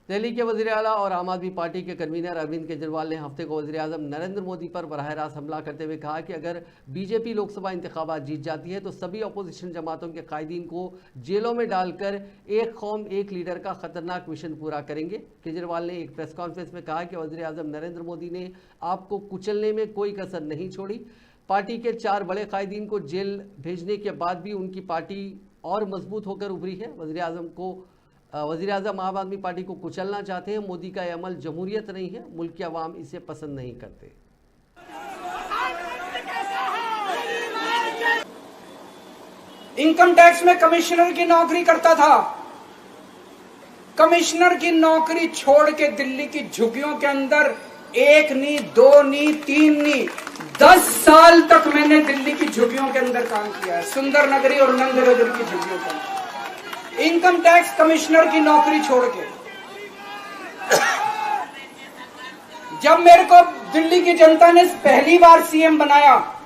दिल्ली के वज़ीर आला और आम आदमी पार्टी के कन्वीनर अरविंद केजरीवाल ने हफ्ते को वज़ीर आज़म नरेंद्र मोदी पर बराह रास्त हमला करते हुए कहा कि अगर बीजेपी लोकसभा इंतखाबात जीत जाती है तो सभी अपोजिशन जमातों के कायदीन को जेलों में डालकर एक कौम एक लीडर का खतरनाक मिशन पूरा करेंगे। केजरीवाल ने एक प्रेस कॉन्फ्रेंस में कहा कि वज़ीर आज़म नरेंद्र मोदी ने आपको कुचलने में कोई कसर नहीं छोड़ी। पार्टी के 4 बड़े कायदीन को जेल भेजने के बाद भी उनकी पार्टी और मजबूत होकर उभरी है। वज़ीर आज़म आम आदमी पार्टी को कुचलना चाहते हैं। मोदी का यह अमल जमहूरियत नहीं है, मुल्क के अवाम इसे पसंद नहीं करते। इनकम टैक्स में कमिश्नर की नौकरी करता था। कमिश्नर की नौकरी छोड़ के दिल्ली की झुग्गियों के अंदर 1 नहीं 2 नहीं 3 नहीं 10 साल तक मैंने दिल्ली की झुग्गियों के अंदर काम किया है, सुंदर नगरी और नंदनगर की झुग्गियों के अंदर। इनकम टैक्स कमिश्नर की नौकरी छोड़ के जब मेरे को दिल्ली की जनता ने पहली बार सीएम बनाया